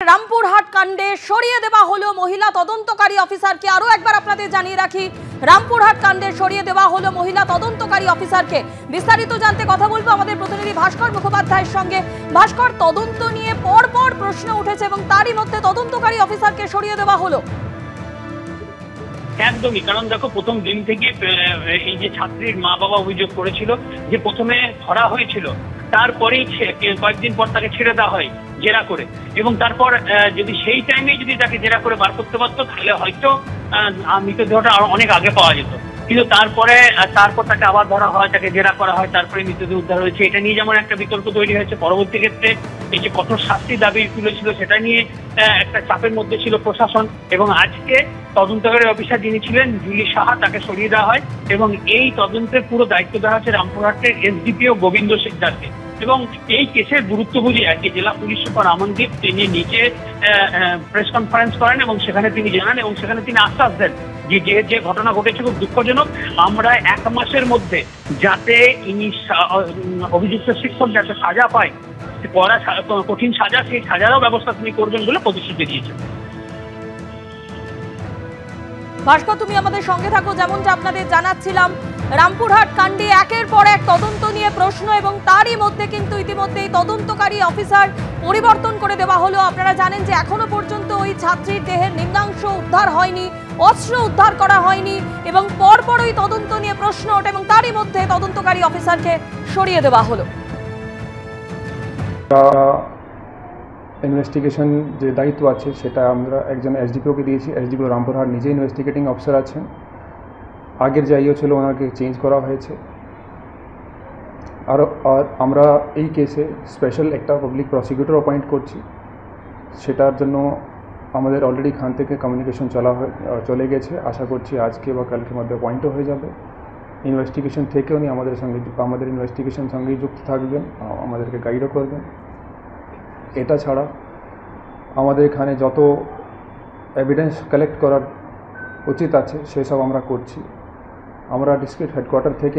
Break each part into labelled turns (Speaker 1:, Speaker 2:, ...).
Speaker 1: রামপুরহাট কাণ্ডে সরিয়ে দেওয়া হলো মহিলা তদন্তকারী অফিসারকে। আরো একবার আপনাদের জানিয়ে রাখি, রামপুরহাট কাণ্ডে সরিয়ে দেওয়া হলো মহিলা তদন্তকারী অফিসারকে। বিস্তারিত জানতে কথা বলবো আমাদের প্রতিনিধি ভাস্কর মুখোপাধ্যায়ের সঙ্গে। ভাস্কর, তদন্ত নিয়ে পরপর প্রশ্ন উঠেছে এবং তারই মধ্যে তদন্তকারী অফিসারকে সরিয়ে দেওয়া হলো।
Speaker 2: একদমই, কারণ দেখো প্রথম দিন থেকে এই যে ছাত্রীর মা বাবা অভিযোগ করেছিল যে প্রথমে ধরা হয়েছিল, তারপরেই কয়েকদিন পর তাকে ছেড়ে দেওয়া হয় জেরা করে, এবং তারপর যদি সেই টাইমে যদি তাকে জেরা করে বার করতে পারতো তাহলে হয়তো মৃতদেহটা আরো অনেক আগে পাওয়া যেত। কিন্তু তারপর তাকে আবার ধরা হয়, তাকে জেরা করা হয়, তারপরে মৃতদেহ উদ্ধার হয়েছে। এটা নিয়ে যেমন একটা বিতর্ক তৈরি হয়েছে, পরবর্তী ক্ষেত্রে এই যে কঠোর শাস্তির দাবি তুলেছিল সেটা নিয়ে একটা চাপের মধ্যে ছিল প্রশাসন, এবং আজকে তদন্তকারী অফিসার যিনি ছিলেন জুলি সাহা, তাকে সরিয়ে দেওয়া হয় এবং এই তদন্তের পুরো দায়িত্ব দেওয়া হচ্ছে রামপুরহাটের এসডিপিও গোবিন্দ সিকদারকে। এবং এই কেসের গুরুত্ব বুঝে আর কি জেলা পুলিশ সুপার আমনদীপ তিনি নিচে প্রেস কনফারেন্স করেন এবং সেখানে তিনি জানান এবং সেখানে তিনি আশ্বাস দেন যে ঘটনা ঘটেছে খুব দুঃখজনক। আমরা 1 মাসের মধ্যে যাতে ইনি অভিযুক্ত শিক্ষক যাতে সাজা পায়, কঠিন সাজা, সেই সাজারও ব্যবস্থা তিনি করবেন বলে প্রতিশ্রুতি দিয়েছেন।
Speaker 1: ভাস্কর, তুমি আমাদের সঙ্গে থাকো। যেমনটা আপনাদের জানাচ্ছিলাম, রামপুরহাট কাণ্ডে একের পর এক তদন্ত নিয়ে প্রশ্ন এবং তারই মধ্যে কিন্তু ইতিমধ্যেই তদন্তকারী অফিসার পরিবর্তন করে দেওয়া হলো। আপনারা জানেন যে এখনো পর্যন্ত ওই ছাত্রীর দেহের নিম্নাংশ উদ্ধার হয়নি, অস্ত্র উদ্ধার করা হয়নি এবং পরপর ওই তদন্ত নিয়ে প্রশ্ন ওঠে এবং তারই মধ্যে তদন্তকারী অফিসারকে সরিয়ে দেওয়া হলো।
Speaker 3: ইনভেস্টিগেশন যে দায়িত্ব আছে সেটা আমরা একজন এসডিপিওকে দিয়েছি। এসডিপিও রামপুরহাট নিজে ইনভেস্টিগেটিং অফিসার আছেন। আগের যে আইও ছিল ওনাকে চেঞ্জ করা হয়েছে। আর আমরা এই কেসে স্পেশাল একটা পাবলিক প্রসিকিউটর অ্যাপয়েন্ট করছি। সেটার জন্য আমাদের অলরেডি খান থেকে কমিউনিকেশন চলে গেছে। আশা করছি আজকে বা কালকের মধ্যে অ্যাপয়েন্টও হয়ে যাবে। ইনভেস্টিগেশন থেকে উনি আমাদের ইনভেস্টিগেশন সঙ্গেই যুক্ত থাকবেন, আমাদেরকে গাইডও করবেন। এটা ছাড়া আমাদের এখানে যত এভিডেন্স কালেক্ট করার উচিত আছে সেসব আমরা করছি। আমরা ডিস্ট্রিক্ট হেডকোয়ার্টার থেকে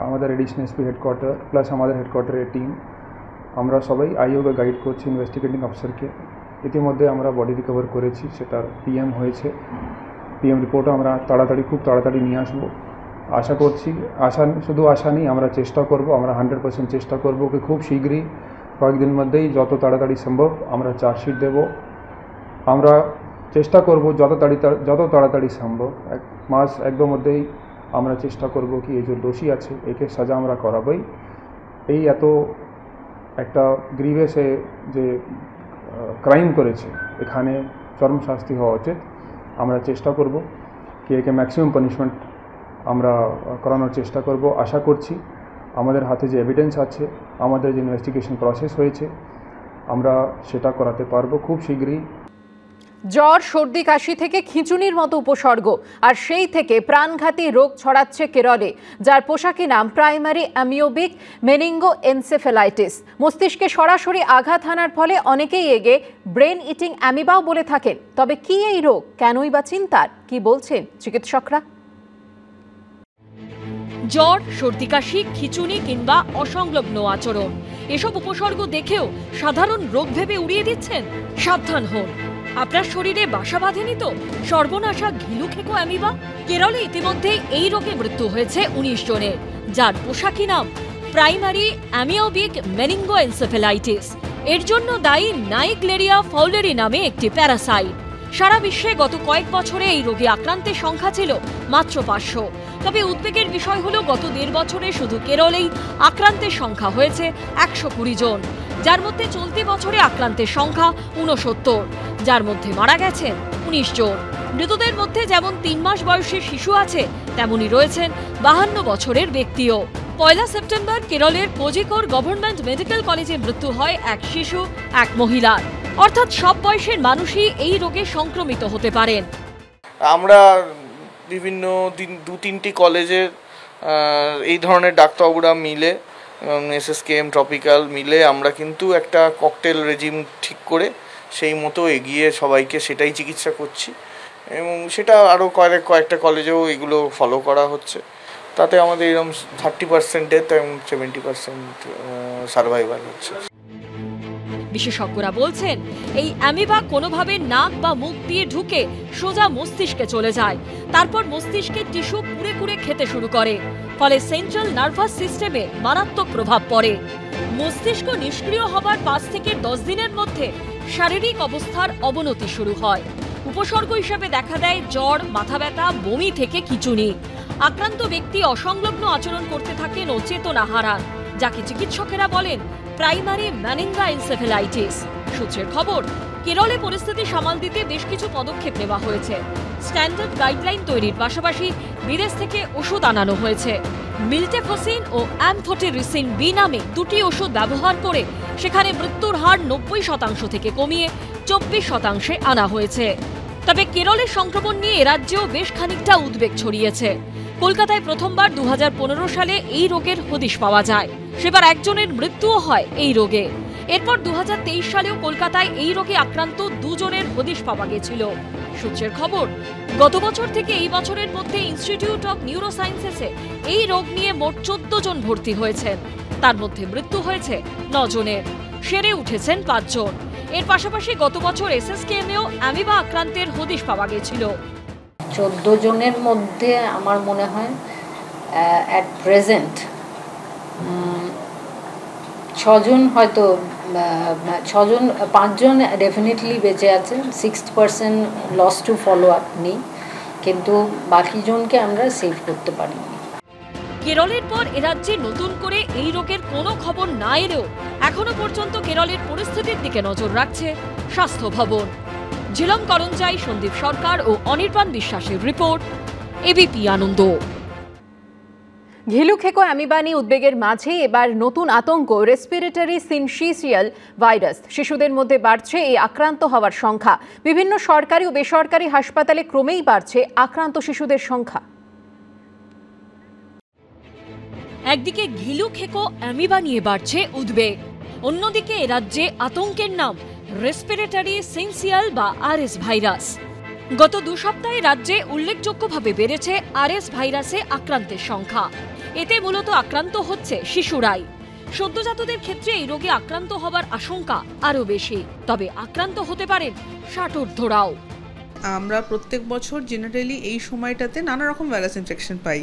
Speaker 3: আমাদের এডিশনাল এসপি হেডকোয়ার্টার প্লাস আমাদের হেডকোয়ার্টারের টিম আমরা সবাই আইওকে গাইড করছি ইনভেস্টিগেটিং অফিসারকে। ইতিমধ্যে আমরা বডি রিকভার করেছি, সেটার পিএম হয়েছে। পিএম রিপোর্টও আমরা খুব তাড়াতাড়ি নিয়ে আসবো। আশা করছি, শুধু আশা নেই, আমরা চেষ্টা করব, আমরা 100% চেষ্টা করব কি খুব শীঘ্রই কয়েকদিনের মধ্যেই যত তাড়াতাড়ি সম্ভব আমরা চার্জশিট দেব। আমরা চেষ্টা করব যত তাড়াতাড়ি সম্ভব 1 মাস 1-2 মধ্যেই আমরা চেষ্টা করব কি এই যে দোষী আছে একে সাজা আমরা করাবই। এই এত একটা গ্রিভেসে যে ক্রাইম করেছে এখানে চরম শাস্তি হওয়া উচিত। আমরা চেষ্টা করব কি একে ম্যাক্সিমাম পানিশমেন্ট আমরা করানোর চেষ্টা করব। আশা করছি আমাদের হাতে যে এভিডেন্স আছে, আমাদের যে ইনভেস্টিগেশন প্রসেস হয়েছে, আমরা সেটা করাতে পারবো খুব শীঘ্রই।
Speaker 4: জ্বর, সর্দি, কাশি থেকে খিঁচুনির মতো উপসর্গ, আর সেই থেকে প্রাণঘাতী রোগ ছড়াচ্ছে কেরলে, যার পোশাকি নাম প্রাইমারি অ্যামিওবিক মেনিঙ্গোএনসেফ্যালাইটিস। মস্তিষ্কে সরাসরি আঘাত হানার ফলে অনেকেই এগে ব্রেন ইটিং অ্যামিবাও বলে থাকেন। তবে কি এই রোগ, কেনই বা চিন্তার, কি বলছেন চিকিৎসকরা?
Speaker 5: জ্বর, সর্দি, কাশি, খিঁচুনি কিংবা অসংলগ্ন আচরণ, এসব উপসর্গ দেখেও সাধারণ রোগ ভেবে উড়িয়ে দিচ্ছেন? সাবধান হন, আপনার শরীরে বাসা বাঁধেনি তো সর্বনাশা ঘিলু খেকো অ্যামিবা? কেরলে ইতিমধ্যে এই রোগে মৃত্যু হয়েছে 19 জনের, যার পোশাকি নাম প্রাইমারি অ্যামিওবিক মেনিঙ্গোএনসেফ্যালাইটিস। এর জন্য দায়ী নাইগ্লেরিয়া ফাউলেরি নামে একটি প্যারাসাইট। সারা বিশ্বে গত কয়েক বছরে এই রোগে আক্রান্তের সংখ্যা ছিল মাত্র 500। তবে উদ্বেগের বিষয় হলো গত 1.5 বছরে শুধু কেরলেই আক্রান্তের সংখ্যা হয়েছে 120 জন, যার মধ্যে চলতি বছরে আক্রান্তের সংখ্যা 69, যার মধ্যে মারা গেছেন 19 জন। মৃতদের মধ্যে যেমন 3 মাস বয়সী শিশু আছে, তেমনি রয়েছেন 52 বছরের ব্যক্তিও। 1 সেপ্টেম্বর কেরলের কোজিকোর গভর্নমেন্ট মেডিকেল কলেজে মৃত্যু হয় এক শিশু, এক মহিলার। অর্থাৎ সব বয়সের মানুষই এই রোগে সংক্রমিত হতে পারেন।
Speaker 6: আমরা বিভিন্ন 2-3টি কলেজের এই ধরনের ডাক্তারবাবুরা মিলে SSKM ট্রপিক্যাল মিলে আমরা কিন্তু একটা ককটেল রেজিম ঠিক করে সেই মতো এগিয়ে সবাইকে সেটাই চিকিৎসা করছি, এবং সেটা আরও কয়েকটা কলেজেও এগুলো ফলো করা হচ্ছে। তাতে আমাদের এরকম 30% ডেথ এবং 70% সার্ভাইভাল হচ্ছে।
Speaker 5: বিশেষজ্ঞরা বলছেন এই অ্যামিবা কোনোভাবে নাক বা মুখ দিয়ে ঢুকে সোজা মস্তিষ্কে চলে যায়, তারপর মস্তিষ্কের টিস্যু কুড়ে কুড়ে খেতে শুরু করে, ফলে সেন্ট্রাল নার্ভাস সিস্টেমে মারাত্মক প্রভাব পড়ে। মস্তিষ্ক নিষ্ক্রিয় হবার 5 থেকে 10 দিনের মধ্যে শারীরিক অবস্থার অবনতি শুরু হয়। উপসর্গ হিসেবে দেখা দেয় জ্বর, মাথা ব্যথা, বমি থেকে খিঁচুনি। আক্রান্ত ব্যক্তি অসংলগ্ন আচরণ করতে থাকেন ও চেতনা হারান, যাকে চিকিৎসকেরা বলেন প্রাইমারি মেনিনজাইএনসেফ্যালাইটিস। সূত্রের খবর, কেরলে পরিস্থিতি সামাল দিতে বেশ কিছু পদক্ষেপ নেওয়া হয়েছে। স্ট্যান্ডার্ড গাইডলাইন তৈরির পাশাপাশি বিদেশ থেকে ওষুধ আনানো হয়েছে। মিল্টেফসিন ও অ্যামফোটেরিসিন বি নামে 2টি ওষুধ ব্যবহার করে সেখানে মৃত্যুর হার 90% থেকে কমিয়ে 24% আনা হয়েছে। তবে কেরলের সংক্রমণ নিয়ে রাজ্যেও বেশ খানিকটা উদ্বেগ ছড়িয়েছে। কলকাতায় প্রথমবার 2015 সালে এই রোগের হদিশ পাওয়া যায়। সেবার একজনের মৃত্যুও হয় এই রোগে। এরপর 2023 সালেও কলকাতায় এই রোগে আক্রান্ত 2 জনের হদিশ পাওয়া গেছিল। সূত্রের খবর, গত বছর থেকে এই বছরের মধ্যে ইনস্টিটিউট অফ নিউরোসায়েন্সেসে এই রোগ নিয়ে মোট 14 জন ভর্তি হয়েছেন। তার মধ্যে মৃত্যু হয়েছে 9 জনের, সেরে উঠেছেন 5 জন। এর পাশাপাশি গত বছর এসএসকেএমেও অ্যামিবা আক্রান্তের হদিশ পাওয়া গেছিল।
Speaker 7: 14 জনের মধ্যে আমার মনে হয় অ্যাট প্রেজেন্ট 6 জন, হয়তো 5 জন ডেফিনেটলি বেঁচে আছে। 6% লস টু ফলো আপ নেই, কিন্তু বাকি জনকে আমরা সেভ করতে পারিনি।
Speaker 5: কেরলের পর এরাজ্যে নতুন করে এই রোগের কোনো খবর না এলেও এখনো পর্যন্ত কেরলের পরিস্থিতির দিকে নজর রাখছে স্বাস্থ্য ভবন। ঝিলম করঞ্জাই, সন্দীপ সরকার ও অনির্বাণ বিশ্বাসের রিপোর্ট, এবিপি আনন্দ।
Speaker 4: ঘিলু খেকো অ্যামিবা নিয়ে উদ্বেগের মাঝে এবার নতুন আতঙ্ক রেসপিরেটরি সিনশিয়াল ভাইরাস। শিশুদের মধ্যে বাড়ছে এই আক্রান্ত হওয়ার সংখ্যা। বিভিন্ন সরকারি ও বেসরকারি হাসপাতালে ক্রমেই বাড়ছে আক্রান্ত শিশুদের সংখ্যা।
Speaker 5: একদিকে ঘিলু খেকো অ্যামিবা নিয়ে বাড়ছে উদ্বেগ, অন্যদিকে এ রাজ্যে আতঙ্কের নাম রেসপিরেটরি সিনশিয়াল বা আরএস ভাইরাস। গত 2 সপ্তাহে রাজ্যে উল্লেখযোগ্যভাবে বেড়েছে আরএস ভাইরাসে আক্রান্তের সংখ্যা। এতে মূলত আক্রান্ত হচ্ছে শিশুরাই। সদ্যজাতদের ক্ষেত্রে এই রোগে আক্রান্ত হবার আশঙ্কা আরও বেশি, তবে আক্রান্ত হতে পারেন 60 ঊর্ধ্বরাও।
Speaker 8: আমরা প্রত্যেক বছর জেনারেলি এই সময়টাতে নানা রকম virus infection pi,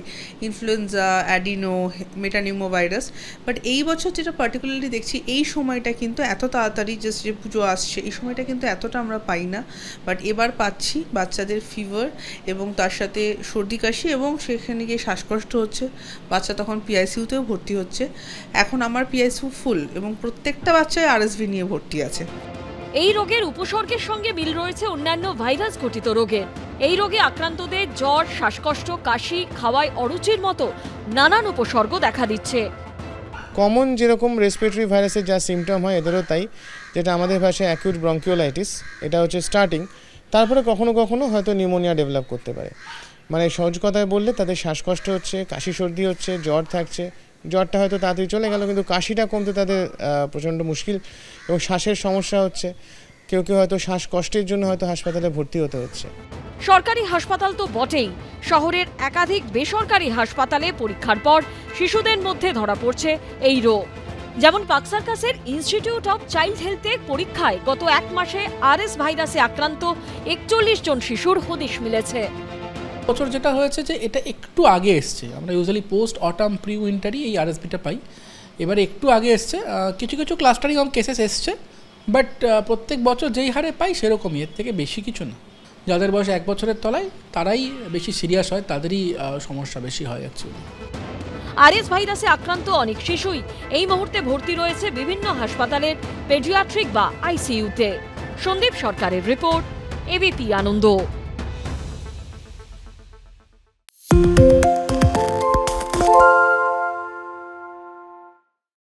Speaker 8: influenza, adeno, metapneumo virus. But এই বছর যেটা পার্টিকুলারলি দেখছি, এই সময়টা কিন্তু এত তাড়াতাড়ি যে পুজো আসছে, এই সময়টা কিন্তু এতটা আমরা পাই না। বাট এবার পাচ্ছি বাচ্চাদের ফিভার এবং তার সাথে সর্দি কাশি, এবং সেখানে গিয়ে শ্বাসকষ্ট হচ্ছে। বাচ্চা তখন পিআইসিইউতেও ভর্তি হচ্ছে। এখন আমার পিআইসিইউ ফুল এবং প্রত্যেকটা বাচ্চায় আরএসভি নিয়ে ভর্তি আছে।
Speaker 5: এই রোগের উপসর্গের সঙ্গে মিল রয়েছে অন্যান্য ভাইরাস ঘটিত রোগের। এই রোগে আক্রান্তদের জ্বর, শ্বাসকষ্ট, কাশি, খাওয়ায় অরুচির মতো নানান উপসর্গ দেখা দিচ্ছে।
Speaker 9: কমন যেরকম রেসপিরেটরি ভাইরাসের যা সিমটম হয় এদেরও তাই, যেটা আমাদের ভাষায় অ্যাকিউট ব্রঙ্কিওলাইটিস, এটা হচ্ছে স্টার্টিং। তারপরে কখনো কখনো হয়তো নিউমোনিয়া ডেভেলপ করতে পারে। মানে সহজ কথায় বললে তাদের শ্বাসকষ্ট হচ্ছে, কাশি সর্দি হচ্ছে, জ্বর থাকছে। জ্বরটা হয়তো তাড়াতাড়ি চলে গেল, কিন্তু কাশিটা কমতে তাদের প্রচণ্ড মুশকিল, এবং শ্বাসের সমস্যা হচ্ছে। কেউ কেউ হয়তো শ্বাসকষ্টের জন্য হয়তো হাসপাতালে ভর্তি হতে হচ্ছে।
Speaker 5: সরকারি হাসপাতাল তো বটেই, শহরের একাধিক বেসরকারি হাসপাতালে পরীক্ষার পর শিশুদের মধ্যে ধরা পড়ছে এই রোগ। যেমন পাকসার্কাসের ইনস্টিটিউট অফ চাইল্ড হেলথের পরীক্ষায় গত 1 মাসে আরএস ভাইরাসে আক্রান্ত 41 জন শিশুর হদিশ মিলেছে।
Speaker 10: বছর যেটা হয়েছে যে এটা একটু আগে এসছে, আমরা ইউজুয়ালি পোস্ট অটাম প্রি উইন্টারই এই আরএসভিটা পাই। এবারে একটু আগে এসছে, কিছু কিছু ক্লাস্টারিং অফ কেসেস এসছে, বাট প্রত্যেক বছর যেই হারে পাই সেরকমই, এর থেকে বেশি কিছু না। যাদের বয়স 1 বছরের তলায় তারাই বেশি সিরিয়াস হয়, তাদেরই সমস্যা বেশি হয় অ্যাকচুয়ালি।
Speaker 5: আরএস ভাইরাসে আক্রান্ত অনেক শিশুই এই মুহূর্তে ভর্তি রয়েছে বিভিন্ন হাসপাতালের পেডিয়াট্রিক বা আইসিইউতে। সন্দীপ সরকারের রিপোর্ট, এবিপি আনন্দ।